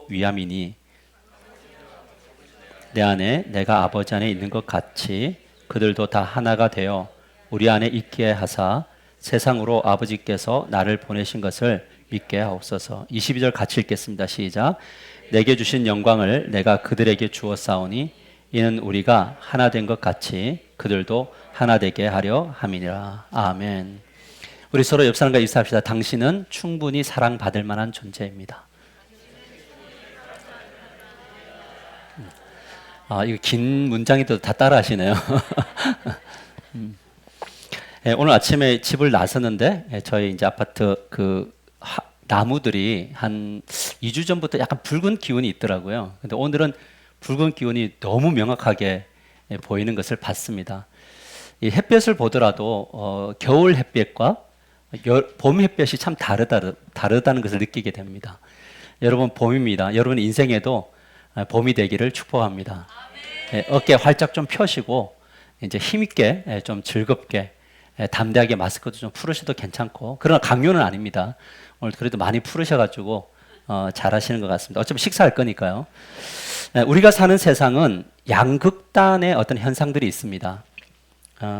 위함이니 내 안에 내가 아버지 안에 있는 것 같이 그들도 다 하나가 되어 우리 안에 있게 하사 세상으로 아버지께서 나를 보내신 것을 믿게 하옵소서. 22절 같이 읽겠습니다. 시작. 내게 주신 영광을 내가 그들에게 주었사오니 이는 우리가 하나 된 것 같이 그들도 하나 되게 하려 함이니라. 아멘. 우리 서로 옆 사람과 인사합시다. 당신은 충분히 사랑받을 만한 존재입니다. 이거 긴 문장이도 다 따라 하시네요. 오늘 아침에 집을 나섰는데 저희 이제 아파트 나무들이 한 2주 전부터 약간 붉은 기운이 있더라고요. 근데 오늘은 붉은 기운이 너무 명확하게 보이는 것을 봤습니다. 이 햇볕을 보더라도 겨울 햇볕과 봄 햇볕이 참 다르다는 것을 느끼게 됩니다. 여러분, 봄입니다. 여러분 인생에도 봄이 되기를 축복합니다. 어깨 활짝 좀 펴시고 이제 힘있게 좀 즐겁게 담대하게 마스크도 좀 풀으셔도 괜찮고, 그러나 강요는 아닙니다. 오늘 그래도 많이 풀으셔가지고 잘하시는 것 같습니다. 어차피 식사할 거니까요. 우리가 사는 세상은 양극단의 어떤 현상들이 있습니다.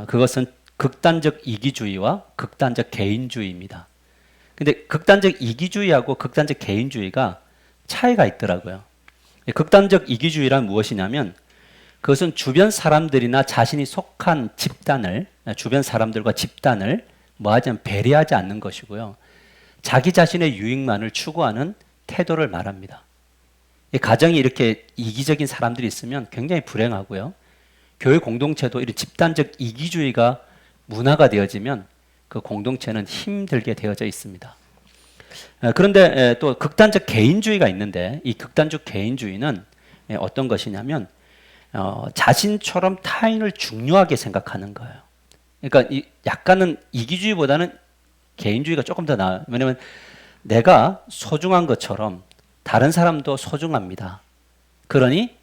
그것은 극단적 이기주의와 극단적 개인주의입니다. 근데 극단적 이기주의하고 극단적 개인주의가 차이가 있더라고요. 극단적 이기주의란 무엇이냐면 그것은 주변 사람들이나 자신이 속한 집단을, 주변 사람들과 집단을 뭐하자면 배려하지 않는 것이고요. 자기 자신의 유익만을 추구하는 태도를 말합니다. 이 가정이 이렇게 이기적인 사람들이 있으면 굉장히 불행하고요. 교회 공동체도 이런 집단적 이기주의가 문화가 되어지면 그 공동체는 힘들게 되어져 있습니다. 그런데 또 극단적 개인주의가 있는데 이 극단적 개인주의는 어떤 것이냐면 자신처럼 타인을 중요하게 생각하는 거예요. 그러니까 약간은 이기주의보다는 개인주의가 조금 더 나아요. 왜냐하면 내가 소중한 것처럼 다른 사람도 소중합니다. 그러니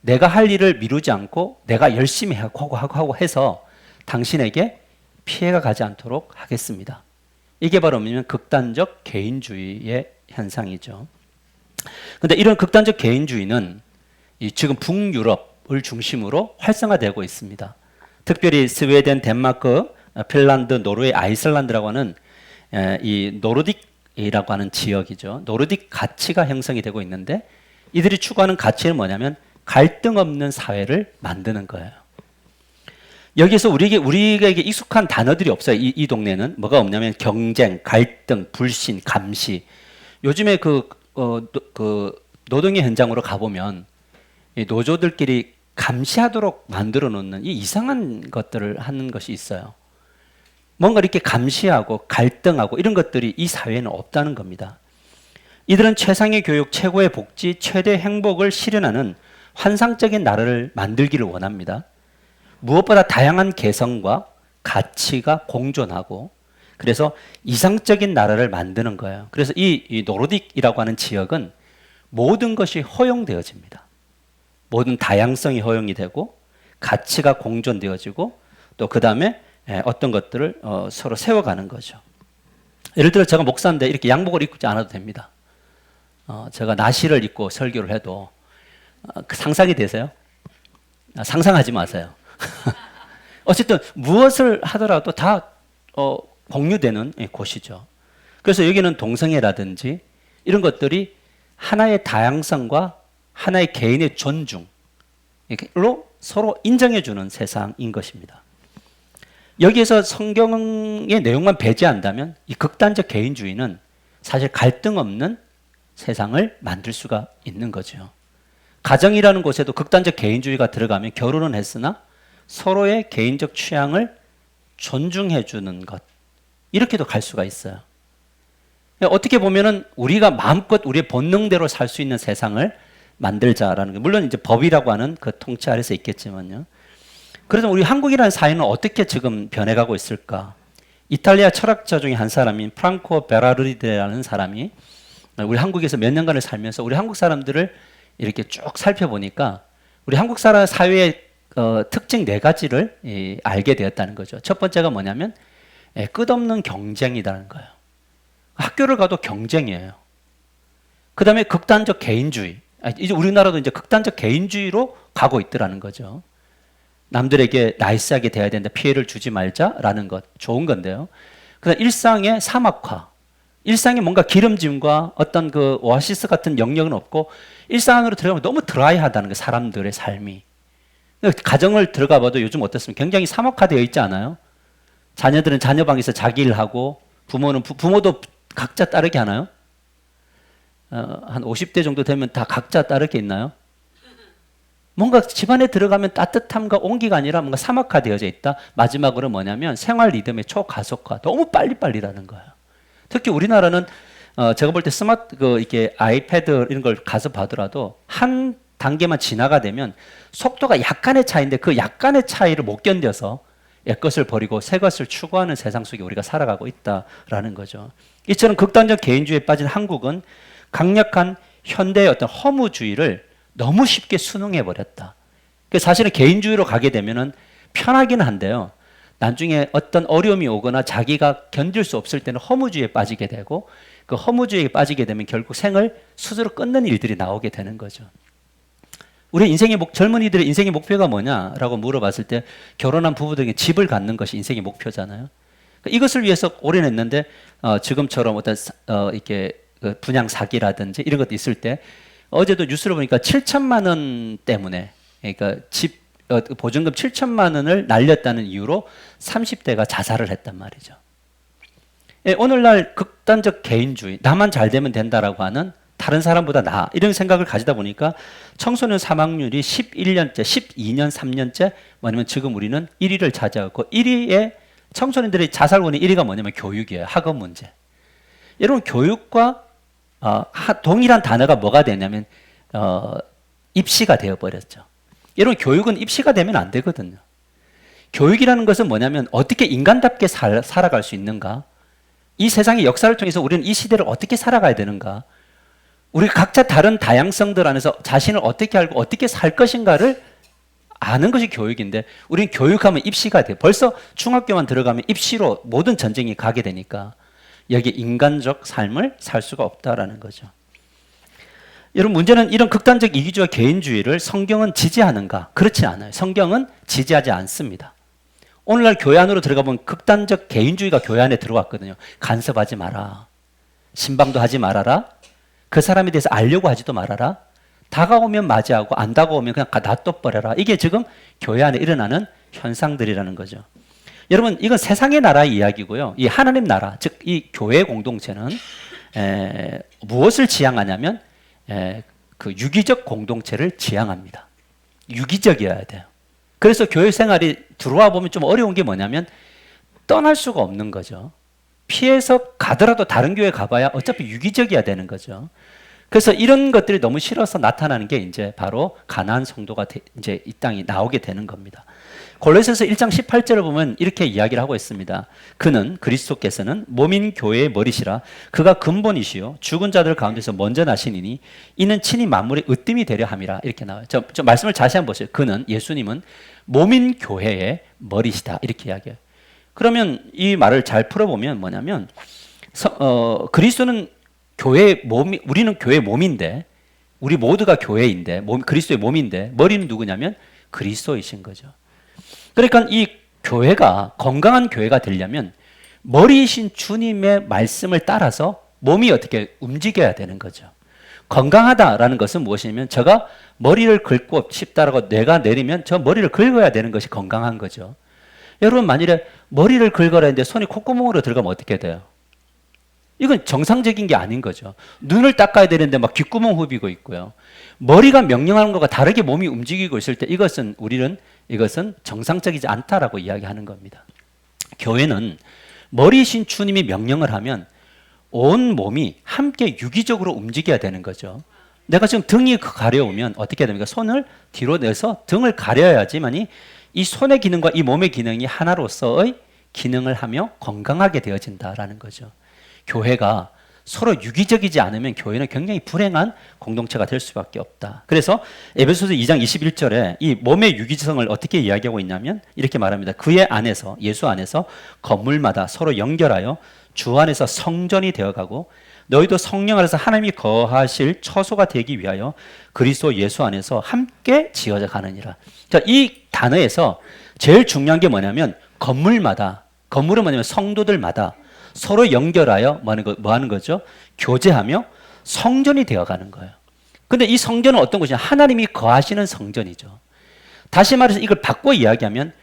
내가 할 일을 미루지 않고 내가 열심히 하고 해서 당신에게 피해가 가지 않도록 하겠습니다. 이게 바로 뭐냐면 극단적 개인주의의 현상이죠. 그런데 이런 극단적 개인주의는 지금 북유럽을 중심으로 활성화되고 있습니다. 특별히 스웨덴, 덴마크, 핀란드, 노르웨이, 아이슬란드라고 하는 이 노르딕이라고 하는 지역이죠. 노르딕 가치가 형성이 되고 있는데 이들이 추구하는 가치는 뭐냐면 갈등 없는 사회를 만드는 거예요. 여기서 우리에게 익숙한 단어들이 없어요. 이 동네는 뭐가 없냐면 경쟁, 갈등, 불신, 감시. 요즘에 노동의 현장으로 가보면 이 노조들끼리 감시하도록 만들어 놓는 이 이상한 것들을 하는 것이 있어요. 뭔가 이렇게 감시하고 갈등하고 이런 것들이 이 사회에는 없다는 겁니다. 이들은 최상의 교육, 최고의 복지, 최대 행복을 실현하는 환상적인 나라를 만들기를 원합니다. 무엇보다 다양한 개성과 가치가 공존하고 그래서 이상적인 나라를 만드는 거예요. 그래서 이 노르딕이라고 하는 지역은 모든 것이 허용되어집니다. 모든 다양성이 허용이 되고 가치가 공존되어지고 또 그 다음에 어떤 것들을 서로 세워가는 거죠. 예를 들어 제가 목사인데 이렇게 양복을 입지 않아도 됩니다. 제가 나시를 입고 설교를 해도 상상이 되세요? 상상하지 마세요. 어쨌든 무엇을 하더라도 다 공유되는 곳이죠. 그래서 여기는 동성애라든지 이런 것들이 하나의 다양성과 하나의 개인의 존중로 서로 인정해주는 세상인 것입니다. 여기에서 성경의 내용만 배제한다면 이 극단적 개인주의는 사실 갈등 없는 세상을 만들 수가 있는 거죠. 가정이라는 곳에도 극단적 개인주의가 들어가면 결혼은 했으나 서로의 개인적 취향을 존중해 주는 것, 이렇게도 갈 수가 있어요. 어떻게 보면은 우리가 마음껏 우리의 본능대로 살 수 있는 세상을 만들자라는 게, 물론 이제 법이라고 하는 그 통치 아래서 있겠지만요. 그래서 우리 한국이라는 사회는 어떻게 지금 변해가고 있을까? 이탈리아 철학자 중에 한 사람인 프랑코 베라르디라는 사람이 우리 한국에서 몇 년간을 살면서 우리 한국 사람들을 이렇게 쭉 살펴보니까 우리 한국 사람 사회의 특징 4가지를 알게 되었다는 거죠. 첫 번째가 뭐냐면 끝없는 경쟁이라는 거예요. 학교를 가도 경쟁이에요. 그다음에 극단적 개인주의. 이제 우리나라도 이제 극단적 개인주의로 가고 있더라는 거죠. 남들에게 나이스하게 대해야 된다, 피해를 주지 말자라는 것, 좋은 건데요. 그다음 일상의 사막화, 일상에 뭔가 기름짐과 어떤 그 오아시스 같은 영역은 없고 일상 안으로 들어가면 너무 드라이하다는 거, 사람들의 삶이. 가정을 들어가 봐도 요즘 어떻습니까? 굉장히 사막화되어 있지 않아요? 자녀들은 자녀 방에서 자기 일하고 부모는 부모도 각자 따르게 하나요? 한 50대 정도 되면 다 각자 따르게 있나요? 뭔가 집안에 들어가면 따뜻함과 온기가 아니라 뭔가 사막화되어져 있다. 마지막으로 뭐냐면 생활 리듬의 초가속화. 너무 빨리빨리라는 거예요. 특히 우리나라는 제가 볼 때 이렇게 아이패드 이런 걸 가서 봐더라도 한 단계만 지나가 되면 속도가 약간의 차이인데 그 약간의 차이를 못 견뎌서 옛것을 버리고 새것을 추구하는 세상 속에 우리가 살아가고 있다라는 거죠. 이처럼 극단적 개인주의에 빠진 한국은 강력한 현대의 어떤 허무주의를 너무 쉽게 순응해 버렸다. 사실은 개인주의로 가게 되면은 편하기는 한데요. 나중에 어떤 어려움이 오거나 자기가 견딜 수 없을 때는 허무주의에 빠지게 되고 그 허무주의에 빠지게 되면 결국 생을 스스로 끊는 일들이 나오게 되는 거죠. 우리 젊은이들의 인생의 목표가 뭐냐라고 물어봤을 때 결혼한 부부들에게 집을 갖는 것이 인생의 목표잖아요. 이것을 위해서 올인했는데 지금처럼 어떤 이렇게 분양 사기라든지 이런 것도 있을 때 어제도 뉴스를 보니까 7천만 원 때문에 그러니까 집 보증금 7천만 원을 날렸다는 이유로 30대가 자살을 했단 말이죠. 오늘날 극단적 개인주의, 나만 잘 되면 된다라고 하는 다른 사람보다 나아 이런 생각을 가지다 보니까 청소년 사망률이 11년째, 12년, 3년째 뭐냐면 지금 우리는 1위를 차지하고 1위의 청소년들의 자살 원인 1위가 뭐냐면 교육이에요. 학업 문제. 여러분 교육과 동일한 단어가 뭐가 되냐면 입시가 되어버렸죠. 여러분 교육은 입시가 되면 안 되거든요. 교육이라는 것은 뭐냐면 어떻게 인간답게 살아갈 수 있는가, 이 세상의 역사를 통해서 우리는 이 시대를 어떻게 살아가야 되는가, 우리 각자 다른 다양성들 안에서 자신을 어떻게 알고 어떻게 살 것인가를 아는 것이 교육인데 우리는 교육하면 입시가 돼요. 벌써 중학교만 들어가면 입시로 모든 전쟁이 가게 되니까 여기에 인간적 삶을 살 수가 없다라는 거죠. 여러분 문제는 이런 극단적 이기주의와 개인주의를 성경은 지지하는가? 그렇지 않아요. 성경은 지지하지 않습니다. 오늘날 교회 안으로 들어가 보면 극단적 개인주의가 교회 안에 들어왔거든요. 간섭하지 마라. 신방도 하지 말아라. 그 사람에 대해서 알려고 하지도 말아라. 다가오면 맞이하고 안 다가오면 그냥 놔둬버려라. 이게 지금 교회 안에 일어나는 현상들이라는 거죠. 여러분 이건 세상의 나라의 이야기고요. 이 하나님 나라, 즉 이 교회 공동체는 무엇을 지향하냐면 그 유기적 공동체를 지향합니다. 유기적이어야 돼요. 그래서 교회 생활이 들어와 보면 좀 어려운 게 뭐냐면 떠날 수가 없는 거죠. 피해서 가더라도 다른 교회 가봐야 어차피 유기적이어야 되는 거죠. 그래서 이런 것들이 너무 싫어서 나타나는 게 이제 바로 가나안 성도가 이제 이 땅에 나오게 되는 겁니다. 골로새서 1장 18절을 보면 이렇게 이야기를 하고 있습니다. 그는 그리스도께서는 몸인 교회의 머리시라. 그가 근본이시요 죽은 자들 가운데서 먼저 나시니니 이는 친히 만물의 으뜸이 되려 함이라. 이렇게 나와요. 저 말씀을 자세히 한번 보세요. 그는 예수님은 몸인 교회의 머리시다. 이렇게 이야기해요. 그러면 이 말을 잘 풀어보면 뭐냐면 그리스도는 교회의 몸이, 우리는 교회의 몸인데 우리 모두가 교회인데 그리스도의 몸인데 머리는 누구냐면 그리스도이신 거죠. 그러니까 이 교회가 건강한 교회가 되려면 머리이신 주님의 말씀을 따라서 몸이 어떻게 움직여야 되는 거죠. 건강하다라는 것은 무엇이냐면 제가 머리를 긁고 싶다라고 뇌가 내리면 저 머리를 긁어야 되는 것이 건강한 거죠. 여러분 만일에 머리를 긁어라 했는데 손이 콧구멍으로 들어가면 어떻게 돼요? 이건 정상적인 게 아닌 거죠. 눈을 닦아야 되는데 막 귓구멍 후비고 있고요. 머리가 명령하는 것과 다르게 몸이 움직이고 있을 때 이것은 정상적이지 않다라고 이야기하는 겁니다. 교회는 머리이신 주님이 명령을 하면 온 몸이 함께 유기적으로 움직여야 되는 거죠. 내가 지금 등이 가려우면 어떻게 됩니까? 손을 뒤로 내서 등을 가려야지만이 이 손의 기능과 이 몸의 기능이 하나로서의 기능을 하며 건강하게 되어진다라는 거죠. 교회가 서로 유기적이지 않으면 교회는 굉장히 불행한 공동체가 될 수밖에 없다. 그래서 에베소서 2장 21절에 이 몸의 유기성을 어떻게 이야기하고 있냐면 이렇게 말합니다. 그의 안에서, 예수 안에서 건물마다 서로 연결하여 주 안에서 성전이 되어가고 너희도 성령 안에서 하나님이 거하실 처소가 되기 위하여 그리스도 예수 안에서 함께 지어져 가느니라. 자, 이 단어에서 제일 중요한 게 뭐냐면 건물은 뭐냐면 성도들마다 서로 연결하여 뭐 하는 거죠? 교제하며 성전이 되어가는 거예요. 근데 이 성전은 어떤 곳이냐? 하나님이 거하시는 성전이죠. 다시 말해서 이걸 바꿔 이야기하면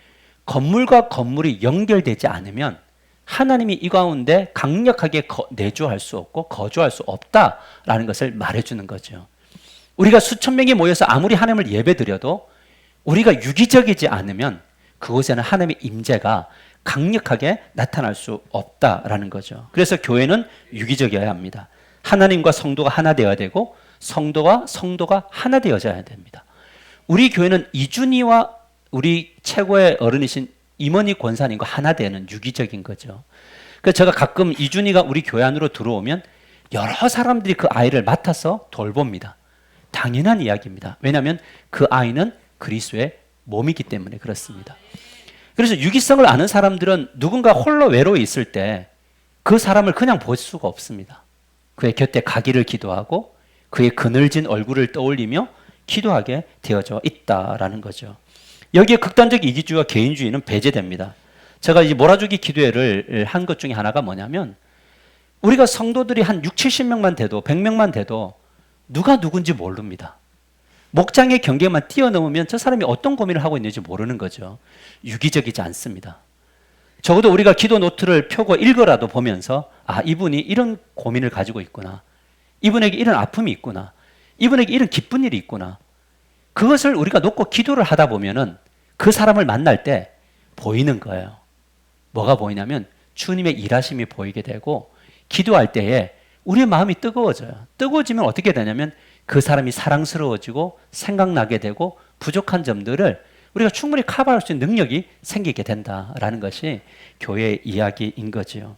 건물과 건물이 연결되지 않으면 하나님이 이 가운데 강력하게 내주할 수 없고 거주할 수 없다라는 것을 말해주는 거죠. 우리가 수천 명이 모여서 아무리 하나님을 예배드려도 우리가 유기적이지 않으면 그곳에는 하나님의 임재가 강력하게 나타날 수 없다라는 거죠. 그래서 교회는 유기적이어야 합니다. 하나님과 성도가 하나 되어야 되고 성도가 하나 되어져야 됩니다. 우리 교회는 이준희와 우리 최고의 어른이신 임원희 권사님과 하나 되는 유기적인 거죠. 그래서 제가 가끔 이준희가 우리 교회 안으로 들어오면 여러 사람들이 그 아이를 맡아서 돌봅니다. 당연한 이야기입니다. 왜냐하면 그 아이는 그리스도의 몸이기 때문에 그렇습니다. 그래서 유기성을 아는 사람들은 누군가 홀로 외로워 있을 때 그 사람을 그냥 볼 수가 없습니다. 그의 곁에 가기를 기도하고 그의 그늘진 얼굴을 떠올리며 기도하게 되어져 있다라는 거죠. 여기에 극단적 이기주의와 개인주의는 배제됩니다. 제가 이제 몰아주기 기도회를 한 것 중에 하나가 뭐냐면 우리가 성도들이 한 6, 70명만 돼도 100명만 돼도 누가 누군지 모릅니다. 목장의 경계만 뛰어넘으면 저 사람이 어떤 고민을 하고 있는지 모르는 거죠. 유기적이지 않습니다. 적어도 우리가 기도 노트를 펴고 읽어라도 보면서 아, 이분이 이런 고민을 가지고 있구나. 이분에게 이런 아픔이 있구나. 이분에게 이런 기쁜 일이 있구나. 그것을 우리가 놓고 기도를 하다 보면은 그 사람을 만날 때 보이는 거예요. 뭐가 보이냐면 주님의 일하심이 보이게 되고 기도할 때에 우리의 마음이 뜨거워져요. 뜨거워지면 어떻게 되냐면 그 사람이 사랑스러워지고 생각나게 되고 부족한 점들을 우리가 충분히 커버할 수 있는 능력이 생기게 된다라는 것이 교회의 이야기인 거지요.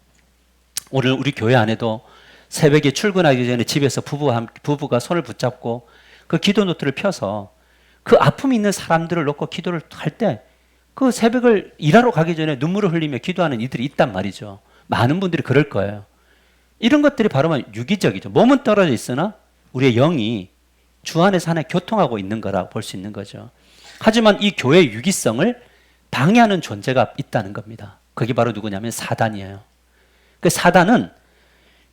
오늘 우리 교회 안에도 새벽에 출근하기 전에 집에서 부부가 손을 붙잡고 그 기도 노트를 펴서 그 아픔이 있는 사람들을 놓고 기도를 할 때 그 새벽을 일하러 가기 전에 눈물을 흘리며 기도하는 이들이 있단 말이죠. 많은 분들이 그럴 거예요. 이런 것들이 바로 유기적이죠. 몸은 떨어져 있으나 우리의 영이 주 안에서 하나님 교통하고 있는 거라고 볼 수 있는 거죠. 하지만 이 교회의 유기성을 방해하는 존재가 있다는 겁니다. 그게 바로 누구냐면 사단이에요. 그 사단은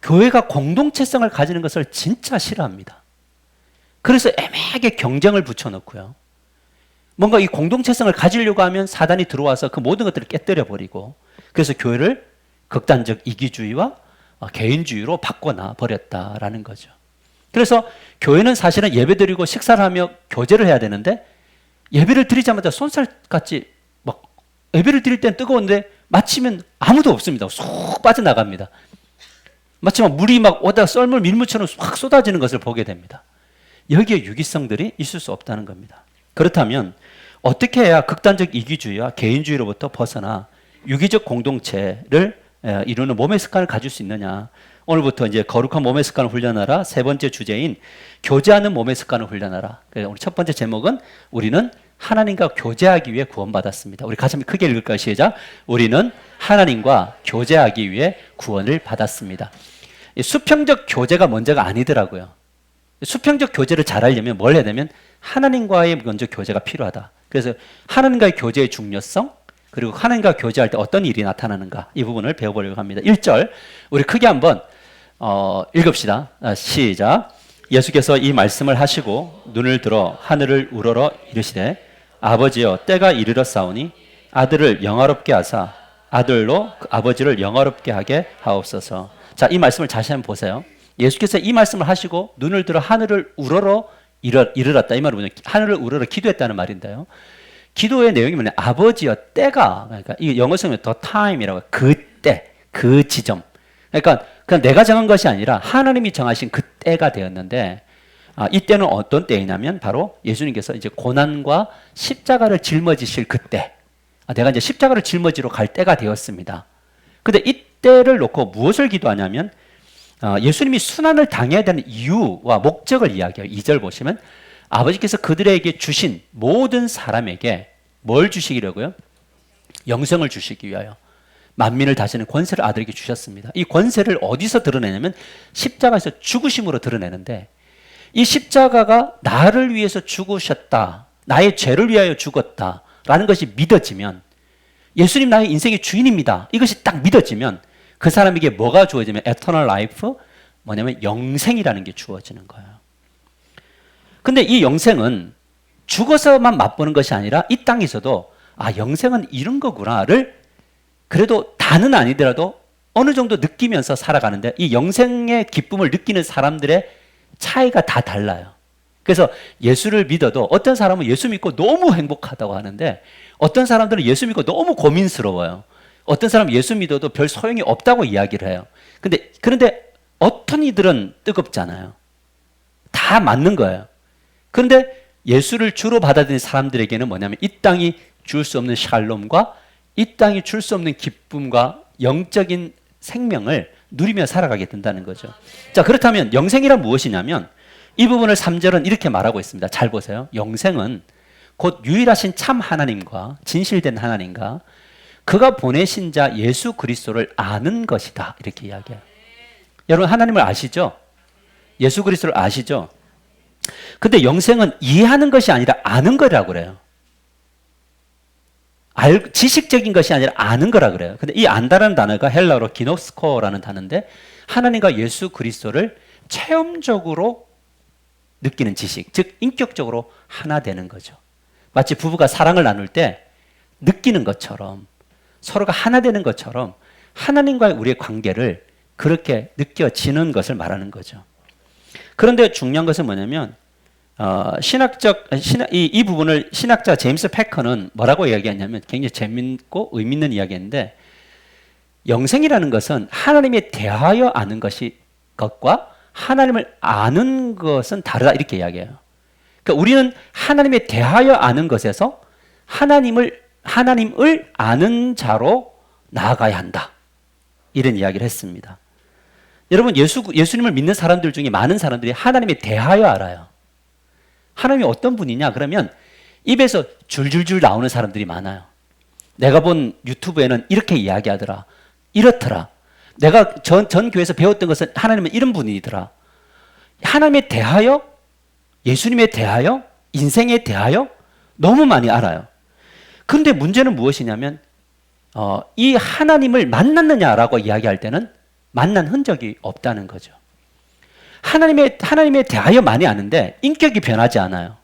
교회가 공동체성을 가지는 것을 진짜 싫어합니다. 그래서 애매하게 경쟁을 붙여놓고요. 뭔가 이 공동체성을 가지려고 하면 사단이 들어와서 그 모든 것들을 깨뜨려 버리고 그래서 교회를 극단적 이기주의와 개인주의로 바꿔놔 버렸다라는 거죠. 그래서 교회는 사실은 예배드리고 식사를 하며 교제를 해야 되는데 예배를 드리자마자 손살같이 막 예배를 드릴 땐 뜨거운데 마치면 아무도 없습니다. 쏙 빠져나갑니다. 마치 막 물이 막 오다가 썰물 밀물처럼 확 쏟아지는 것을 보게 됩니다. 여기에 유기성들이 있을 수 없다는 겁니다. 그렇다면 어떻게 해야 극단적 이기주의와 개인주의로부터 벗어나 유기적 공동체를 이루는 몸의 습관을 가질 수 있느냐. 오늘부터 이제 거룩한 몸의 습관을 훈련하라. 세 번째 주제인 교제하는 몸의 습관을 훈련하라. 오늘 첫 번째 제목은 우리는 하나님과 교제하기 위해 구원받았습니다. 우리 같이 크게 읽을까요? 시작. 우리는 하나님과 교제하기 위해 구원을 받았습니다. 수평적 교제가 문제가 아니더라고요. 수평적 교제를 잘하려면 뭘 해야 되면 하나님과의 먼저 교제가 필요하다. 그래서 하나님과의 교제의 중요성 그리고 하나님과 교제할 때 어떤 일이 나타나는가 이 부분을 배워보려고 합니다. 1절 우리 크게 한번 읽읍시다. 시작. 예수께서 이 말씀을 하시고 눈을 들어 하늘을 우러러 이르시되 아버지여 때가 이르렀사오니 아들을 영화롭게 하사 아들로 그 아버지를 영화롭게 하게 하옵소서. 자, 이 말씀을 다시 한번 보세요. 예수께서 이 말씀을 하시고 눈을 들어 하늘을 우러러 이르렀다. 이 말은 뭐냐? 하늘을 우러러 기도했다는 말인데요. 기도의 내용이 뭐냐? 아버지여 때가 그러니까 이 영어 성은 the time이라고 그때 그 지점. 그러니까 그냥 내가 정한 것이 아니라 하나님이 정하신 그 때가 되었는데 이 때는 어떤 때이냐면 바로 예수님께서 이제 고난과 십자가를 짊어지실 그때. 내가 이제 십자가를 짊어지러 갈 때가 되었습니다. 근데 이 때를 놓고 무엇을 기도하냐면 예수님이 순환을 당해야 되는 이유와 목적을 이야기해요. 2절 보시면 아버지께서 그들에게 주신 모든 사람에게 뭘 주시기려고요? 영생을 주시기 위하여. 만민을 다스리는 권세를 아들에게 주셨습니다. 이 권세를 어디서 드러내냐면 십자가에서 죽으심으로 드러내는데, 이 십자가가 나를 위해서 죽으셨다, 나의 죄를 위하여 죽었다라는 것이 믿어지면, 예수님 나의 인생의 주인입니다, 이것이 딱 믿어지면 그 사람에게 뭐가 주어지면 eternal life, 뭐냐면 영생이라는 게 주어지는 거예요. 근데 이 영생은 죽어서만 맛보는 것이 아니라 이 땅에서도 영생은 이런 거구나를 그래도 다는 아니더라도 어느 정도 느끼면서 살아가는데, 이 영생의 기쁨을 느끼는 사람들의 차이가 다 달라요. 그래서 예수를 믿어도 어떤 사람은 예수 믿고 너무 행복하다고 하는데, 어떤 사람들은 예수 믿고 너무 고민스러워요. 어떤 사람은 예수 믿어도 별 소용이 없다고 이야기를 해요. 그런데 어떤 이들은 뜨겁잖아요. 다 맞는 거예요. 그런데 예수를 주로 받아들이는 사람들에게는 뭐냐면 이 땅이 줄 수 없는 샬롬과 이 땅이 줄 수 없는 기쁨과 영적인 생명을 누리며 살아가게 된다는 거죠. 자, 그렇다면 영생이란 무엇이냐면 이 부분을 3절은 이렇게 말하고 있습니다. 잘 보세요. 영생은 곧 유일하신 참 하나님과 진실된 하나님과 그가 보내신 자 예수 그리스도를 아는 것이다, 이렇게 이야기해요. 여러분, 하나님을 아시죠? 예수 그리스도를 아시죠? 근데 영생은 이해하는 것이 아니라 아는 거라고 그래요. 지식적인 것이 아니라 아는 거라 그래요. 근데 이 안다라는 단어가 헬라어로 기노스코라는 단어인데, 하나님과 예수 그리스도를 체험적으로 느끼는 지식, 즉 인격적으로 하나 되는 거죠. 마치 부부가 사랑을 나눌 때 느끼는 것처럼, 서로가 하나 되는 것처럼 하나님과의 우리의 관계를 그렇게 느껴지는 것을 말하는 거죠. 그런데 중요한 것은 뭐냐면 이 부분을 신학자 제임스 패커는 뭐라고 이야기하냐면 굉장히 재밌고 의미 있는 이야기인데, 영생이라는 것은 하나님에 대하여 아는 것과 하나님을 아는 것은 다르다, 이렇게 이야기해요. 그러니까 우리는 하나님에 대하여 아는 것에서 하나님을 아는 자로 나아가야 한다, 이런 이야기를 했습니다. 여러분, 예수님을 믿는 사람들 중에 많은 사람들이 하나님에 대하여 알아요. 하나님이 어떤 분이냐 그러면 입에서 줄줄줄 나오는 사람들이 많아요. 내가 본 유튜브에는 이렇게 이야기하더라, 이렇더라, 내가 전 교회에서 배웠던 것은 하나님은 이런 분이더라. 하나님에 대하여, 예수님에 대하여, 인생에 대하여 너무 많이 알아요. 그런데 문제는 무엇이냐면 이 하나님을 만났느냐라고 이야기할 때는 만난 흔적이 없다는 거죠. 하나님에 대하여 많이 아는데 인격이 변하지 않아요.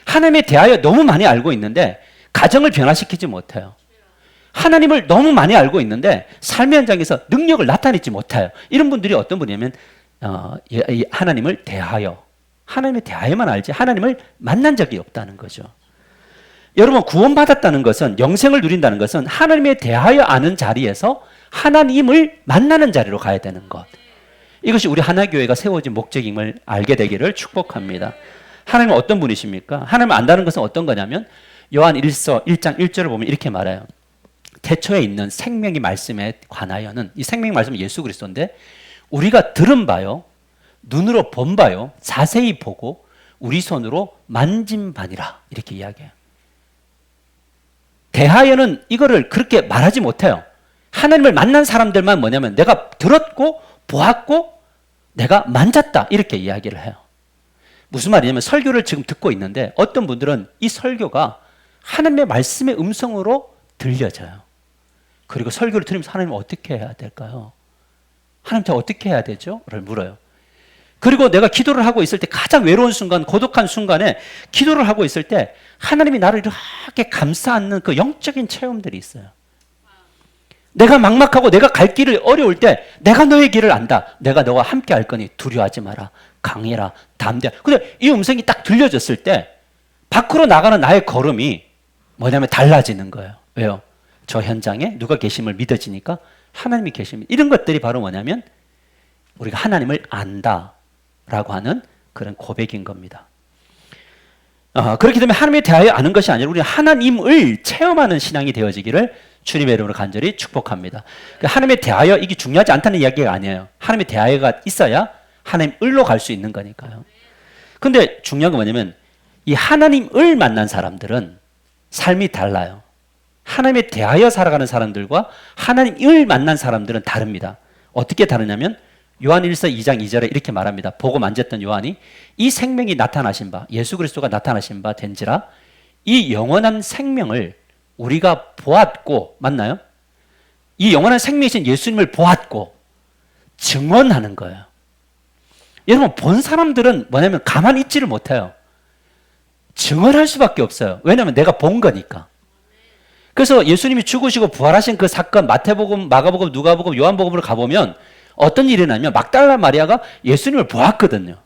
하나님에 대하여 너무 많이 알고 있는데 가정을 변화시키지 못해요. 하나님을 너무 많이 알고 있는데 삶의 현장에서 능력을 나타내지 못해요. 이런 분들이 어떤 분이냐면 하나님을 대하여, 하나님에 대하여만 알지 하나님을 만난 적이 없다는 거죠. 여러분, 구원받았다는 것은, 영생을 누린다는 것은 하나님에 대하여 아는 자리에서 하나님을 만나는 자리로 가야 되는 것. 이것이 우리 하나교회가 세워진 목적임을 알게 되기를 축복합니다. 하나님은 어떤 분이십니까? 하나님을 안다는 것은 어떤 거냐면 요한 1서 1장 1절을 보면 이렇게 말해요. 태초에 있는 생명의 말씀에 관하여는, 이 생명의 말씀은 예수 그리스도인데, 우리가 들은 바요, 눈으로 본 바요, 자세히 보고 우리 손으로 만진 바니라, 이렇게 이야기해요. 대하여는 이거를 그렇게 말하지 못해요. 하나님을 만난 사람들만 뭐냐면 내가 들었고 보았고 내가 만졌다, 이렇게 이야기를 해요. 무슨 말이냐면 설교를 지금 듣고 있는데 어떤 분들은 이 설교가 하나님의 말씀의 음성으로 들려져요. 그리고 설교를 들으면서 하나님 어떻게 해야 될까요? 하나님 저 어떻게 해야 되죠? 를 물어요. 그리고 내가 기도를 하고 있을 때 가장 외로운 순간, 고독한 순간에 기도를 하고 있을 때 하나님이 나를 이렇게 감싸 안는 그 영적인 체험들이 있어요. 내가 막막하고 내가 갈 길을 어려울 때 내가 너의 길을 안다. 내가 너와 함께 할 거니 두려워하지 마라. 강해라. 담대하라. 근데 이 음성이 딱 들려졌을 때 밖으로 나가는 나의 걸음이 뭐냐면 달라지는 거예요. 왜요? 저 현장에 누가 계심을 믿어지니까 하나님이 계십니다. 이런 것들이 바로 뭐냐면 우리가 하나님을 안다라고 하는 그런 고백인 겁니다. 그렇기 때문에 하나님에 대하여 아는 것이 아니라 우리는 하나님을 체험하는 신앙이 되어지기를 주님의 이름으로 간절히 축복합니다. 하나님에 대하여 이게 중요하지 않다는 이야기가 아니에요. 하나님에 대하여가 있어야 하나님을로 갈 수 있는 거니까요. 근데 중요한 건 뭐냐면 이 하나님을 만난 사람들은 삶이 달라요. 하나님에 대하여 살아가는 사람들과 하나님을 만난 사람들은 다릅니다. 어떻게 다르냐면 요한일서 2장 2절에 이렇게 말합니다. 보고 만졌던 요한이 이 생명이 나타나신 바, 예수 그리스도가 나타나신 바 된지라 이 영원한 생명을 우리가 보았고, 맞나요? 이 영원한 생명이신 예수님을 보았고 증언하는 거예요. 여러분, 본 사람들은 뭐냐면 가만히 있지를 못해요. 증언할 수밖에 없어요. 왜냐하면 내가 본 거니까. 그래서 예수님이 죽으시고 부활하신 그 사건, 마태복음, 마가복음, 누가복음, 요한복음으로 가보면 어떤 일이 일어나냐면 막달라 마리아가 예수님을 보았거든요.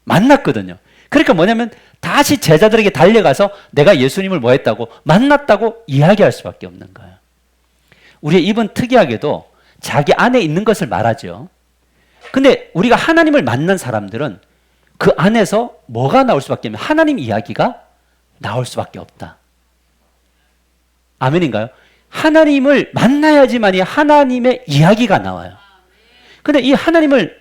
만났거든요. 그러니까 뭐냐면 다시 제자들에게 달려가서 내가 예수님을 뭐 했다고, 만났다고 이야기할 수밖에 없는 거예요. 우리의 입은 특이하게도 자기 안에 있는 것을 말하죠. 근데 우리가 하나님을 만난 사람들은 그 안에서 뭐가 나올 수밖에 없냐면 하나님 이야기가 나올 수밖에 없다. 아멘인가요? 하나님을 만나야지만이 하나님의 이야기가 나와요. 근데 이 하나님을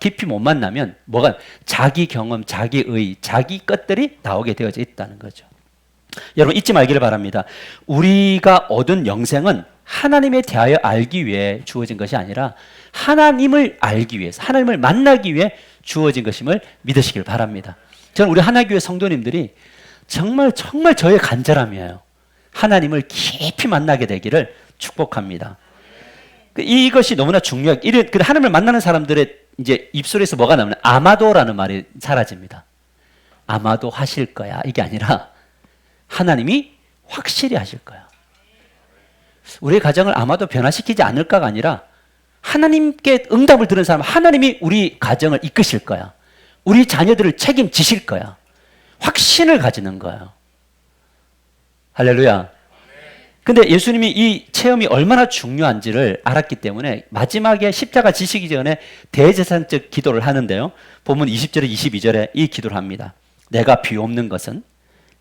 깊이 못 만나면 뭐가 자기 경험, 자기 의, 자기 것들이 나오게 되어져 있다는 거죠. 여러분 잊지 말기를 바랍니다. 우리가 얻은 영생은 하나님에 대하여 알기 위해 주어진 것이 아니라 하나님을 알기 위해서, 하나님을 만나기 위해 주어진 것임을 믿으시길 바랍니다. 저는 우리 하나교회 성도님들이 정말 저의 간절함이에요. 하나님을 깊이 만나게 되기를 축복합니다. 이것이 너무나 중요하게, 하나님을 만나는 사람들의 이제 입술에서 뭐가 나오면 아마도라는 말이 사라집니다. 아마도 하실 거야. 이게 아니라 하나님이 확실히 하실 거야. 우리의 가정을 아마도 변화시키지 않을까가 아니라 하나님께 응답을 들은 사람, 하나님이 우리 가정을 이끄실 거야. 우리 자녀들을 책임지실 거야. 확신을 가지는 거예요. 할렐루야. 근데 예수님이 이 체험이 얼마나 중요한지를 알았기 때문에 마지막에 십자가 지시기 전에 대제사장적 기도를 하는데요. 본문 20절에 22절에 이 기도를 합니다. 내가 비옵는 것은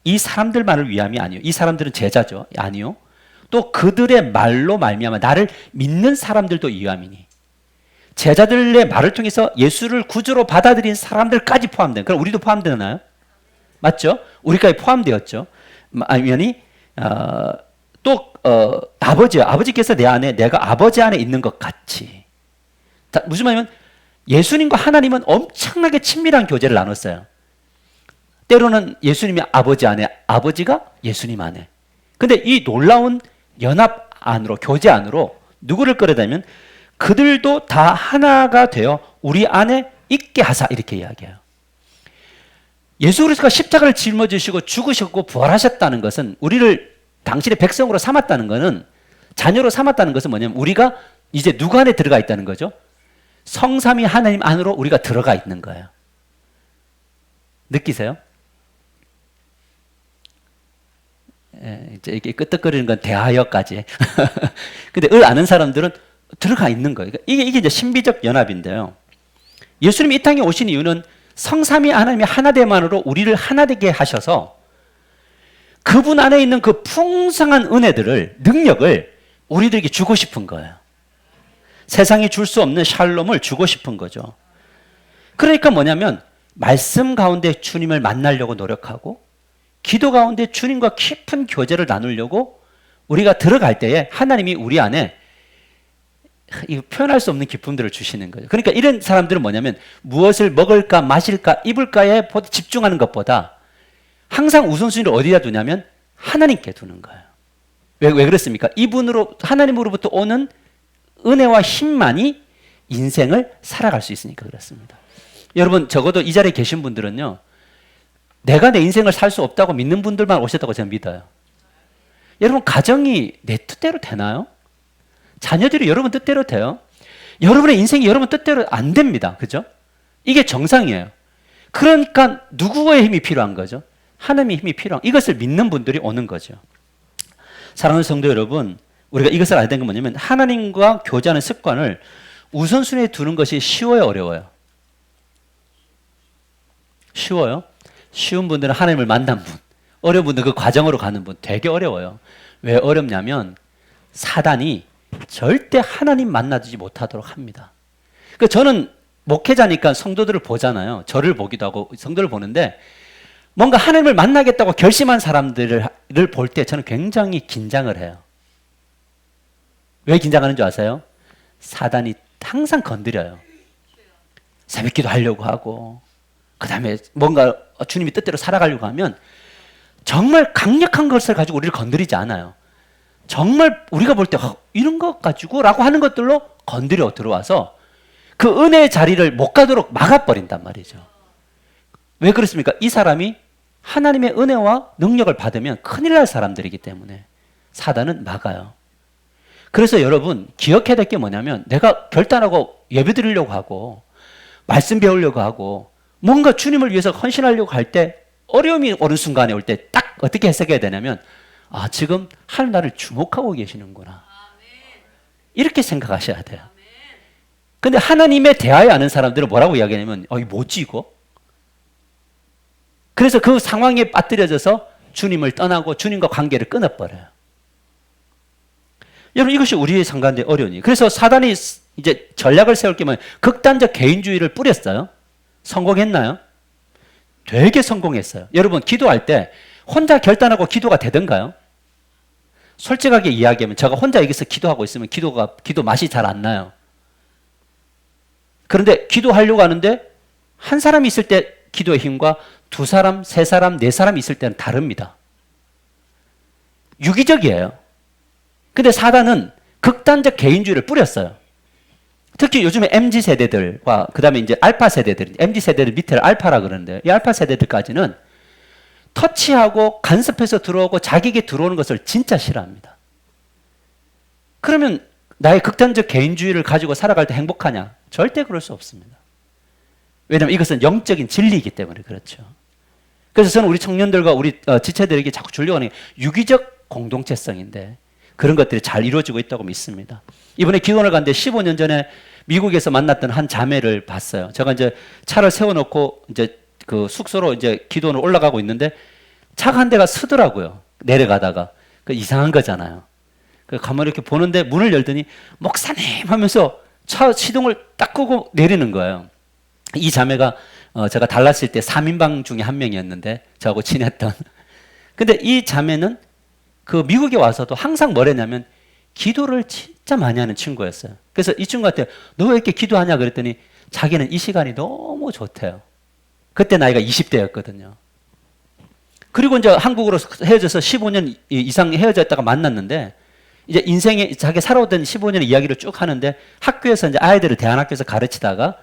이 사람들만을 위함이 아니요. 이 사람들은 제자죠. 아니요. 또 그들의 말로 말미암아 나를 믿는 사람들도 위함이니. 제자들의 말을 통해서 예수를 구주로 받아들인 사람들까지 포함된. 그럼 우리도 포함되나요? 맞죠? 우리까지 포함되었죠. 아니면이 아버지께서 내 안에, 내가 아버지 안에 있는 것 같이. 무슨 말이냐면 예수님과 하나님은 엄청나게 친밀한 교제를 나눴어요. 때로는 예수님이 아버지 안에, 아버지가 예수님 안에. 근데 이 놀라운 연합 안으로, 교제 안으로 누구를 끌어다니면 그들도 다 하나가 되어 우리 안에 있게 하사, 이렇게 이야기해요. 예수 그리스도가 십자가를 짊어지시고 죽으셨고 부활하셨다는 것은, 우리를 당신의 백성으로 삼았다는 것은, 자녀로 삼았다는 것은 뭐냐면 우리가 이제 누구 안에 들어가 있다는 거죠? 성삼위 하나님 안으로 우리가 들어가 있는 거예요. 느끼세요? 이제 이게 끄떡거리는 건 대하여까지. 근데 을 아는 사람들은 들어가 있는 거예요. 이게 이제 신비적 연합인데요. 예수님이 이 땅에 오신 이유는 성삼위 하나님의 하나됨만으로 우리를 하나되게 하셔서 그분 안에 있는 그 풍성한 은혜들을, 능력을 우리들에게 주고 싶은 거예요. 세상이 줄 수 없는 샬롬을 주고 싶은 거죠. 그러니까 뭐냐면 말씀 가운데 주님을 만나려고 노력하고 기도 가운데 주님과 깊은 교제를 나누려고 우리가 들어갈 때에 하나님이 우리 안에 이거 표현할 수 없는 기쁨들을 주시는 거죠. 그러니까 이런 사람들은 뭐냐면 무엇을 먹을까 마실까 입을까에 집중하는 것보다 항상 우선순위를 어디다 두냐면 하나님께 두는 거예요. 왜 그렇습니까? 이분으로, 하나님으로부터 오는 은혜와 힘만이 인생을 살아갈 수 있으니까 그렇습니다. 여러분, 적어도 이 자리에 계신 분들은요, 내가 내 인생을 살 수 없다고 믿는 분들만 오셨다고 저는 믿어요. 여러분, 가정이 내 뜻대로 되나요? 자녀들이 여러분 뜻대로 돼요? 여러분의 인생이 여러분 뜻대로 안 됩니다. 그죠? 이게 정상이에요. 그러니까 누구의 힘이 필요한 거죠? 하나님의 힘이 필요한, 이것을 믿는 분들이 오는 거죠. 사랑하는 성도 여러분, 우리가 이것을 알게 된 건 뭐냐면 하나님과 교제하는 습관을 우선순위에 두는 것이 쉬워요, 어려워요? 쉬워요? 쉬운 분들은 하나님을 만난 분, 어려운 분들은 그 과정으로 가는 분 되게 어려워요. 왜 어렵냐면 사단이 절대 하나님 만나지 못하도록 합니다. 저는 목회자니까 성도들을 보잖아요. 저를 보기도 하고 성도를 보는데 뭔가 하나님을 만나겠다고 결심한 사람들을 볼 때 저는 굉장히 긴장을 해요. 왜 긴장하는 줄 아세요? 사단이 항상 건드려요. 새벽기도 하려고 하고 그 다음에 뭔가 주님이 뜻대로 살아가려고 하면 정말 강력한 것을 가지고 우리를 건드리지 않아요. 정말 우리가 볼 때 이런 것 가지고 라고 하는 것들로 건드려 들어와서 그 은혜의 자리를 못 가도록 막아버린단 말이죠. 왜 그렇습니까? 이 사람이 하나님의 은혜와 능력을 받으면 큰일 날 사람들이기 때문에 사단은 막아요. 그래서 여러분 기억해야 될 게 뭐냐면 내가 결단하고 예배 드리려고 하고 말씀 배우려고 하고 뭔가 주님을 위해서 헌신하려고 할 때 어려움이 오는 순간에 올 때 딱 어떻게 해석해야 되냐면 아 지금 하나님 나를 주목하고 계시는구나 이렇게 생각하셔야 돼요. 근데 하나님에 대하여 아는 사람들은 뭐라고 이야기하냐면 이거 뭐지 이거? 그래서 그 상황에 빠뜨려져서 주님을 떠나고 주님과 관계를 끊어버려요. 여러분 이것이 우리의 상관의 어려움이. 그래서 사단이 이제 전략을 세울 게 뭐예요? 극단적 개인주의를 뿌렸어요. 성공했나요? 되게 성공했어요. 여러분 기도할 때 혼자 결단하고 기도가 되던가요? 솔직하게 이야기하면 제가 혼자 여기서 기도하고 있으면 기도 맛이 잘 안 나요. 그런데 기도하려고 하는데 한 사람이 있을 때 기도의 힘과 두 사람, 세 사람, 네 사람이 있을 때는 다릅니다. 유기적이에요. 근데 사단은 극단적 개인주의를 뿌렸어요. 특히 요즘에 MZ 세대들과 그 다음에 이제 알파 세대들, MZ 세대들 밑에를 알파라 그러는데 이 알파 세대들까지는 터치하고 간섭해서 들어오고 자기에게 들어오는 것을 진짜 싫어합니다. 그러면 나의 극단적 개인주의를 가지고 살아갈 때 행복하냐? 절대 그럴 수 없습니다. 왜냐하면 이것은 영적인 진리이기 때문에 그렇죠. 그래서 저는 우리 청년들과 우리 지체들에게 자꾸 주려고 하는 게 유기적 공동체성인데 그런 것들이 잘 이루어지고 있다고 믿습니다. 이번에 기도원을 갔는데 15년 전에 미국에서 만났던 한 자매를 봤어요. 제가 이제 차를 세워놓고 이제 그 숙소로 이제 기도원을 올라가고 있는데 차가 한 대가 서더라고요. 내려가다가. 그 이상한 거잖아요. 그 가만히 이렇게 보는데 문을 열더니 목사님 하면서 차 시동을 딱 끄고 내리는 거예요. 이 자매가 제가 달랐을 때 3인방 중에 한 명이었는데 저하고 친했던. 근데 이 자매는 그 미국에 와서도 항상 뭐랬냐면 기도를 진짜 많이 하는 친구였어요. 그래서 이 친구한테 너 왜 이렇게 기도하냐 그랬더니 자기는 이 시간이 너무 좋대요. 그때 나이가 20대였거든요. 그리고 이제 한국으로 헤어져서 15년 이상 헤어졌다가 만났는데 이제 인생에 자기 살아오던 15년의 이야기를 쭉 하는데 학교에서 이제 아이들을 대안학교에서 가르치다가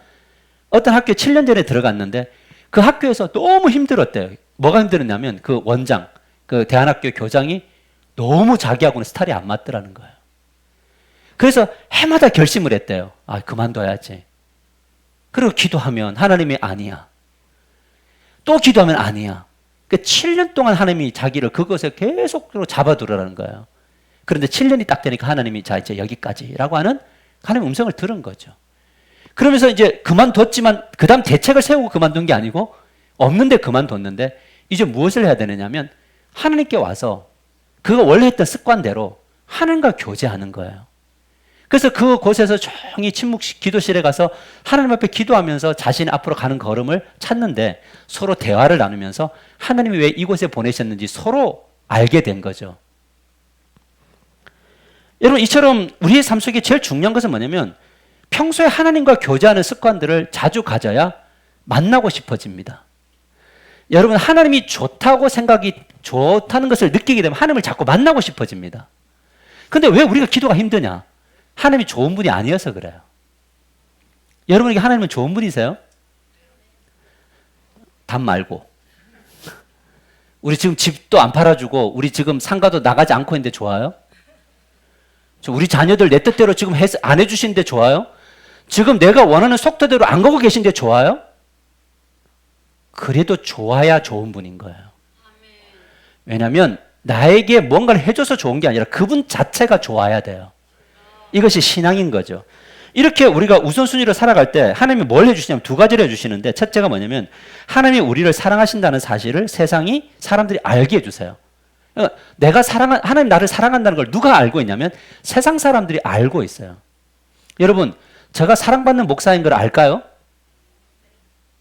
어떤 학교에 7년 전에 들어갔는데 그 학교에서 너무 힘들었대요. 뭐가 힘들었냐면 그 원장, 그 대안학교 교장이 너무 자기하고는 스타일이 안 맞더라는 거예요. 그래서 해마다 결심을 했대요. 아, 그만둬야지. 그리고 기도하면 하나님이 아니야. 또 기도하면 아니야. 그 7년 동안 하나님이 자기를 그것에 계속적으로 잡아두라는 거예요. 그런데 7년이 딱 되니까 하나님이 자 이제 여기까지라고 하는 하나님의 음성을 들은 거죠. 그러면서 이제 그만뒀지만 그 다음 대책을 세우고 그만둔 게 아니고 없는데 그만뒀는데 이제 무엇을 해야 되느냐면 하나님께 와서 그거 원래 했던 습관대로 하나님과 교제하는 거예요. 그래서 그곳에서 조용히 기도실에 가서 하나님 앞에 기도하면서 자신이 앞으로 가는 걸음을 찾는데 서로 대화를 나누면서 하나님이 왜 이곳에 보내셨는지 서로 알게 된 거죠. 여러분 이처럼 우리의 삶 속에 제일 중요한 것은 뭐냐면 평소에 하나님과 교제하는 습관들을 자주 가져야 만나고 싶어집니다. 여러분 하나님이 좋다고 생각이 좋다는 것을 느끼게 되면 하나님을 자꾸 만나고 싶어집니다. 근데 왜 우리가 기도가 힘드냐? 하나님이 좋은 분이 아니어서 그래요. 여러분에게 하나님은 좋은 분이세요? 답 말고. 우리 지금 집도 안 팔아주고 우리 지금 상가도 나가지 않고 있는데 좋아요? 우리 자녀들 내 뜻대로 지금 안 해주시는데 좋아요? 지금 내가 원하는 속도대로 안 가고 계신데 좋아요? 그래도 좋아야 좋은 분인 거예요. 왜냐하면 나에게 뭔가를 해줘서 좋은 게 아니라 그분 자체가 좋아야 돼요. 이것이 신앙인 거죠. 이렇게 우리가 우선순위로 살아갈 때 하나님이 뭘 해주시냐면 두 가지를 해주시는데 첫째가 뭐냐면 하나님이 우리를 사랑하신다는 사실을 세상이 사람들이 알게 해주세요. 그러니까 하나님 나를 사랑한다는 걸 누가 알고 있냐면 세상 사람들이 알고 있어요. 여러분 제가 사랑받는 목사인 걸 알까요?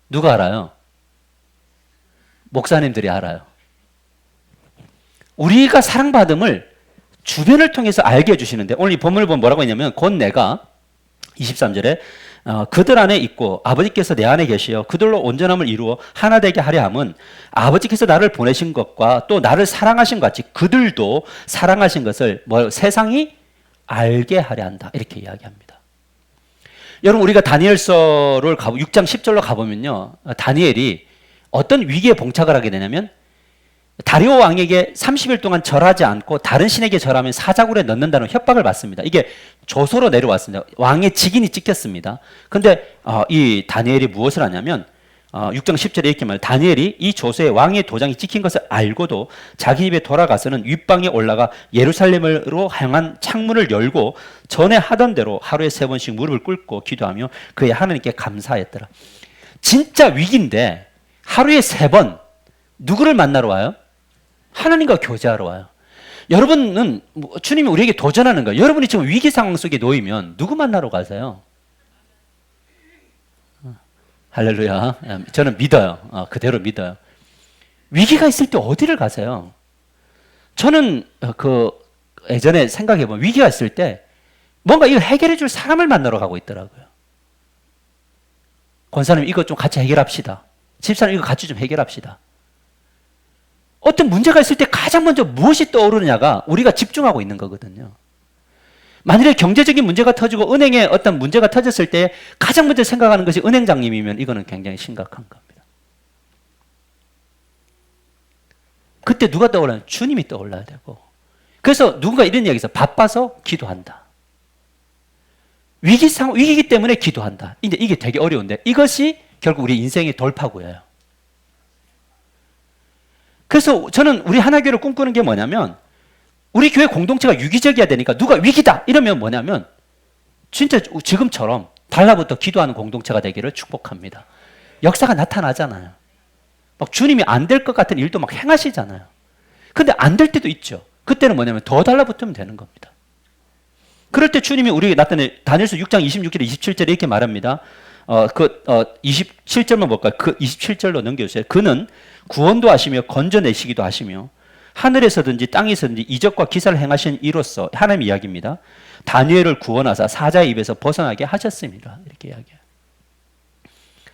누가 알아요? 목사님들이 알아요. 우리가 사랑받음을 주변을 통해서 알게 해주시는데 오늘 이 본문을 보면 뭐라고 했냐면 곧 내가 23절에 그들 안에 있고 아버지께서 내 안에 계시어 그들로 온전함을 이루어 하나 되게 하려 함은 아버지께서 나를 보내신 것과 또 나를 사랑하신 것 같이 그들도 사랑하신 것을 세상이 알게 하려 한다. 이렇게 이야기합니다. 여러분 우리가 다니엘서를 6장 10절로 가보면요. 다니엘이 어떤 위기에 봉착을 하게 되냐면 다리오 왕에게 30일 동안 절하지 않고 다른 신에게 절하면 사자굴에 넣는다는 협박을 받습니다. 이게 조서로 내려왔습니다. 왕의 직인이 찍혔습니다. 근데 이 다니엘이 무엇을 하냐면 6장 10절에 이렇게 말해요. 다니엘이 이 조서에 왕의 도장이 찍힌 것을 알고도 자기 집에 돌아가서는 윗방에 올라가 예루살렘으로 향한 창문을 열고 전에 하던 대로 하루에 3번씩 무릎을 꿇고 기도하며 그의 하나님께 감사했더라. 진짜 위기인데 하루에 3번 누구를 만나러 와요? 하나님과 교제하러 와요. 여러분은 주님이 우리에게 도전하는 거예요. 여러분이 지금 위기 상황 속에 놓이면 누구 만나러 가세요? 할렐루야. 저는 믿어요. 그대로 믿어요. 위기가 있을 때 어디를 가세요? 저는 예전에 생각해보면 위기가 있을 때 뭔가 이걸 해결해 줄 사람을 만나러 가고 있더라고요. 권사님 이거 좀 같이 해결합시다. 집사님 이거 같이 좀 해결합시다. 어떤 문제가 있을 때 가장 먼저 무엇이 떠오르느냐가 우리가 집중하고 있는 거거든요. 만일에 경제적인 문제가 터지고 은행에 어떤 문제가 터졌을 때 가장 먼저 생각하는 것이 은행장님이면 이거는 굉장히 심각한 겁니다. 그때 누가 떠올라요? 주님이 떠올라야 되고. 그래서 누군가 이런 이야기 있어요. 바빠서 기도한다. 위기이기 때문에 기도한다. 근데 이게 되게 어려운데 이것이 결국 우리 인생의 돌파구예요. 그래서 저는 우리 하나교회를 꿈꾸는 게 뭐냐면 우리 교회 공동체가 유기적이어야 되니까 누가 위기다 이러면 뭐냐면 진짜 지금처럼 달라붙어 기도하는 공동체가 되기를 축복합니다. 역사가 나타나잖아요. 막 주님이 안 될 것 같은 일도 막 행하시잖아요. 근데 안 될 때도 있죠. 그때는 뭐냐면 더 달라붙으면 되는 겁니다. 그럴 때 주님이 우리에게 나타내 다니엘서 6장 26절에 27절에 이렇게 말합니다. 27절만 볼까요? 그 27절로 넘겨주세요. 그는 구원도 하시며 건져내시기도 하시며 하늘에서든지 땅에서든지 이적과 기사를 행하신 이로써 하나님 이야기입니다. 다니엘을 구원하사 사자의 입에서 벗어나게 하셨습니다. 이렇게 이야기해요.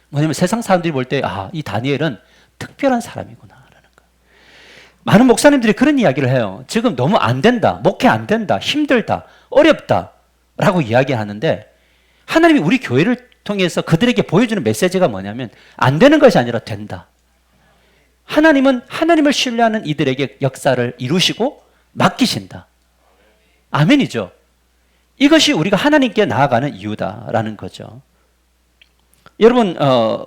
뭐냐면 세상 사람들이 볼 때 이 다니엘은 특별한 사람이구나 라는 거. 많은 목사님들이 그런 이야기를 해요. 지금 너무 안 된다, 목회 안 된다, 힘들다, 어렵다 라고 이야기하는데 하나님이 우리 교회를 통해서 그들에게 보여주는 메시지가 뭐냐면 안 되는 것이 아니라 된다. 하나님은 하나님을 신뢰하는 이들에게 역사를 이루시고 맡기신다. 아멘이죠. 이것이 우리가 하나님께 나아가는 이유다라는 거죠. 여러분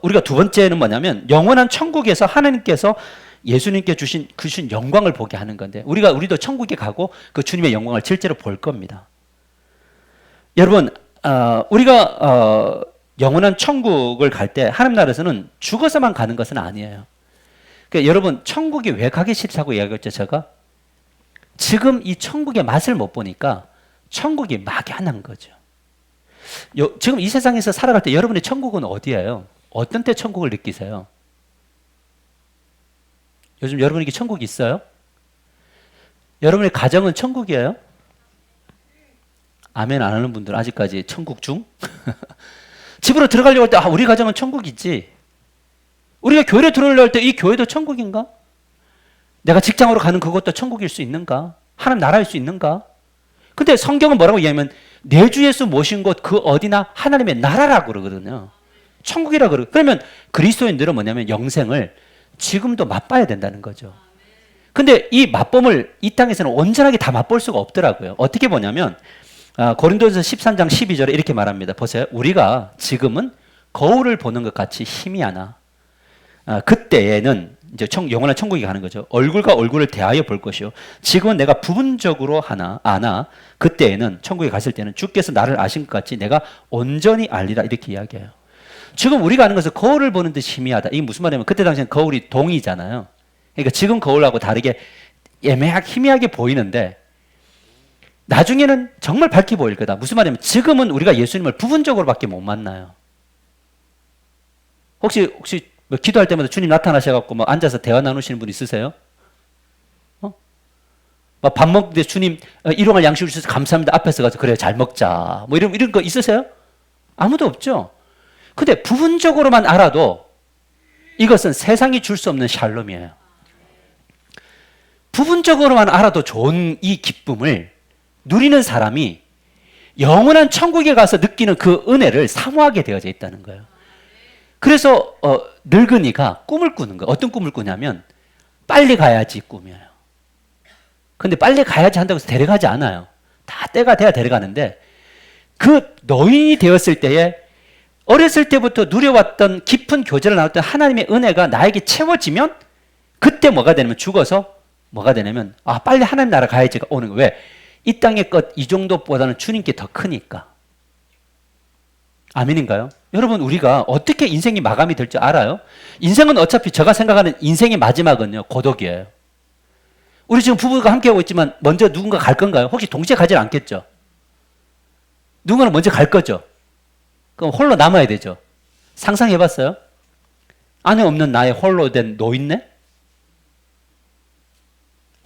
우리가 두 번째는 뭐냐면 영원한 천국에서 하나님께서 예수님께 주신 영광을 보게 하는 건데 우리도 천국에 가고 그 주님의 영광을 실제로 볼 겁니다. 여러분 우리가 영원한 천국을 갈 때 하나님 나라에서는 죽어서만 가는 것은 아니에요. 그러니까 여러분 천국에 왜 가기 싫다고 이야기했죠 제가? 지금 이 천국의 맛을 못 보니까 천국이 막연한 거죠. 지금 이 세상에서 살아갈 때 여러분의 천국은 어디예요? 어떤 때 천국을 느끼세요? 요즘 여러분에게 천국이 있어요? 여러분의 가정은 천국이에요? 아멘 안 하는 분들 아직까지 천국 중? 집으로 들어가려고 할 때 우리 가정은 천국이지. 우리가 교회를 들어오려고 할 때 이 교회도 천국인가? 내가 직장으로 가는 그것도 천국일 수 있는가? 하나님 나라일 수 있는가? 근데 성경은 뭐라고 이야기하면 내 주 예수 모신 곳 그 어디나 하나님의 나라라고 그러거든요. 천국이라고 그러고. 그러면 그리스도인들은 뭐냐면 영생을 지금도 맛봐야 된다는 거죠. 근데 이 맛봄을 이 땅에서는 온전하게 다 맛볼 수가 없더라고요. 어떻게 보냐면 고린도전서 13장 12절에 이렇게 말합니다. 보세요. 우리가 지금은 거울을 보는 것 같이 희미하나 그때에는 이제 영원한 천국에 가는 거죠. 얼굴과 얼굴을 대하여 볼 것이요. 지금은 내가 부분적으로 아나 그때에는 천국에 갔을 때는 주께서 나를 아신 것 같이 내가 온전히 알리라 이렇게 이야기해요. 지금 우리가 아는 것은 거울을 보는 듯이 희미하다. 이게 무슨 말이냐면 그때 당시에는 거울이 동이잖아요. 그러니까 지금 거울하고 다르게 애매하게 희미하게 보이는데 나중에는 정말 밝게 보일 거다. 무슨 말이냐면 지금은 우리가 예수님을 부분적으로밖에 못 만나요. 혹시 뭐 기도할 때마다 주님 나타나셔갖고 뭐 앉아서 대화 나누시는 분 있으세요? 밥 먹는데 주님 일용할 양식을 주셔서 감사합니다. 앞에서 가서 그래 잘 먹자. 뭐 이런 거 있으세요? 아무도 없죠. 근데 부분적으로만 알아도 이것은 세상이 줄 수 없는 샬롬이에요. 부분적으로만 알아도 좋은 이 기쁨을 누리는 사람이 영원한 천국에 가서 느끼는 그 은혜를 사모하게 되어져 있다는 거예요. 그래서 늙은이가 꿈을 꾸는 거예요. 어떤 꿈을 꾸냐면 빨리 가야지 꿈이에요. 근데 빨리 가야지 한다고 해서 데려가지 않아요. 다 때가 돼야 데려가는데 그 노인이 되었을 때에 어렸을 때부터 누려왔던 깊은 교제를 나눴던 하나님의 은혜가 나에게 채워지면 그때 뭐가 되냐면 죽어서 뭐가 되냐면 빨리 하나님 나라 가야지가 오는 거예요. 왜? 이 땅의 것 이 정도보다는 주님께 더 크니까. 아멘인가요? 여러분 우리가 어떻게 인생이 마감이 될 줄 알아요? 인생은 어차피 제가 생각하는 인생의 마지막은요 고독이에요. 우리 지금 부부가 함께하고 있지만 먼저 누군가 갈 건가요? 혹시 동시에 가지 않겠죠? 누군가는 먼저 갈 거죠? 그럼 홀로 남아야 되죠? 상상해봤어요? 아내 없는 나의 홀로 된 노인네?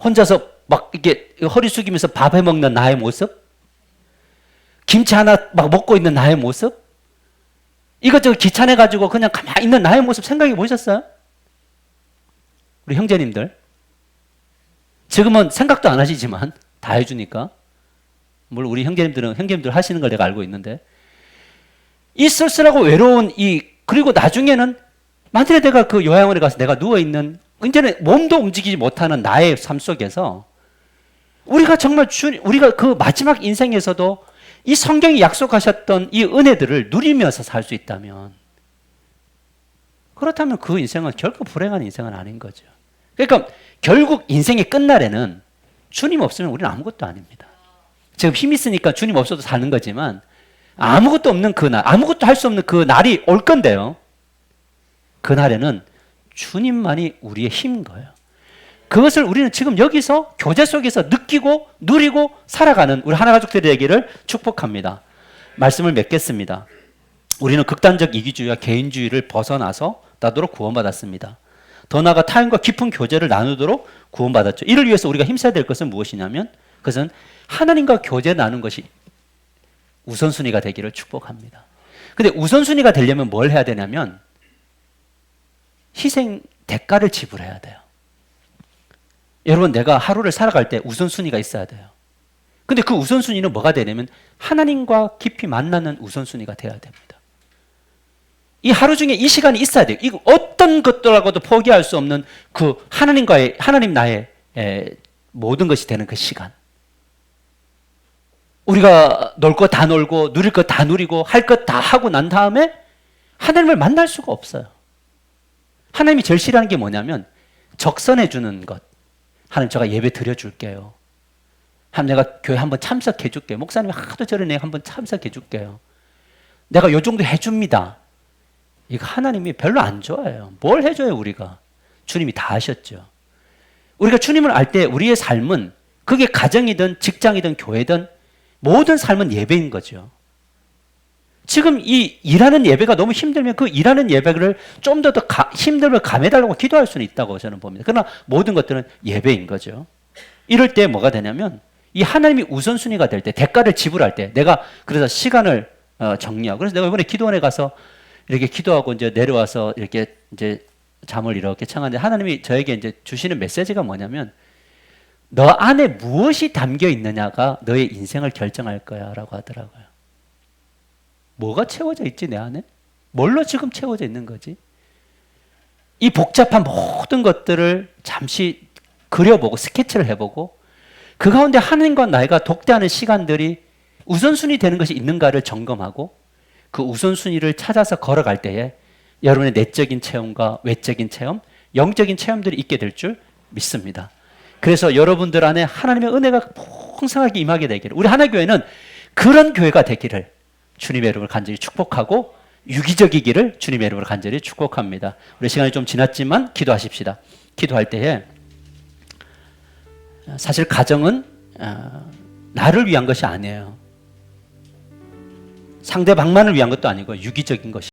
혼자서 막 이렇게 허리 숙이면서 밥 해 먹는 나의 모습? 김치 하나 막 먹고 있는 나의 모습? 이것저것 귀찮아가지고 그냥 가만히 있는 나의 모습 생각해 보셨어요? 우리 형제님들. 지금은 생각도 안 하시지만 다 해주니까. 물론 우리 형제님들 하시는 걸 내가 알고 있는데. 이 쓸쓸하고 외로운 그리고 나중에는 만약에 내가 그 요양원에 가서 내가 누워있는 이제는 몸도 움직이지 못하는 나의 삶 속에서 우리가 정말 우리가 그 마지막 인생에서도 이 성경이 약속하셨던 이 은혜들을 누리면서 살 수 있다면 그렇다면 그 인생은 결코 불행한 인생은 아닌 거죠. 그러니까 결국 인생의 끝날에는 주님 없으면 우리는 아무것도 아닙니다. 지금 힘 있으니까 주님 없어도 사는 거지만 아무것도 없는 그날, 아무것도 할 수 없는 그 날이 올 건데요. 그날에는 주님만이 우리의 힘인 거예요. 그것을 우리는 지금 여기서 교제 속에서 느끼고 누리고 살아가는 우리 하나가족들이 되기를 축복합니다. 말씀을 맺겠습니다. 우리는 극단적 이기주의와 개인주의를 벗어나서 나도록 구원받았습니다. 더 나아가 타인과 깊은 교제를 나누도록 구원받았죠. 이를 위해서 우리가 힘써야 될 것은 무엇이냐면 그것은 하나님과 교제 나누는 것이 우선순위가 되기를 축복합니다. 근데 우선순위가 되려면 뭘 해야 되냐면 희생 대가를 지불해야 돼요. 여러분 내가 하루를 살아갈 때 우선순위가 있어야 돼요. 근데 그 우선순위는 뭐가 되냐면 하나님과 깊이 만나는 우선순위가 돼야 됩니다. 이 하루 중에 이 시간이 있어야 돼요. 이거 어떤 것들하고도 포기할 수 없는 그 하나님 나의 모든 것이 되는 그 시간. 우리가 놀 거 다 놀고 누릴 거 다 누리고 할 것 다 하고 난 다음에 하나님을 만날 수가 없어요. 하나님이 제일 싫어하는 게 뭐냐면 적선해 주는 것. 하나님 제가 예배 드려줄게요. 하나님 내가 교회 한번 참석해 줄게요. 목사님이 하도 저러네 한번 참석해 줄게요. 내가 요 정도 해줍니다. 이거 하나님이 별로 안 좋아해요. 뭘 해줘요 우리가? 주님이 다 하셨죠. 우리가 주님을 알 때 우리의 삶은 그게 가정이든 직장이든 교회든 모든 삶은 예배인 거죠. 지금 이 일하는 예배가 너무 힘들면 그 일하는 예배를 좀 더 힘듦을 감해달라고 기도할 수는 있다고 저는 봅니다. 그러나 모든 것들은 예배인 거죠. 이럴 때 뭐가 되냐면 이 하나님이 우선순위가 될 때 대가를 지불할 때 내가 그래서 시간을 정리하고 그래서 내가 이번에 기도원에 가서 이렇게 기도하고 이제 내려와서 이렇게 이제 잠을 이렇게 청하는데 하나님이 저에게 이제 주시는 메시지가 뭐냐면 너 안에 무엇이 담겨 있느냐가 너의 인생을 결정할 거야 라고 하더라고요. 뭐가 채워져 있지 내 안에? 뭘로 지금 채워져 있는 거지? 이 복잡한 모든 것들을 잠시 그려보고 스케치를 해보고 그 가운데 하나님과 나이가 독대하는 시간들이 우선순위 되는 것이 있는가를 점검하고 그 우선순위를 찾아서 걸어갈 때에 여러분의 내적인 체험과 외적인 체험, 영적인 체험들이 있게 될 줄 믿습니다. 그래서 여러분들 안에 하나님의 은혜가 풍성하게 임하게 되기를 우리 하나교회는 그런 교회가 되기를 주님의 이름으로 간절히 축복하고 유기적이기를 주님의 이름으로 간절히 축복합니다. 우리 시간이 좀 지났지만 기도하십시다. 기도할 때에 사실 가정은 나를 위한 것이 아니에요. 상대방만을 위한 것도 아니고 유기적인 것이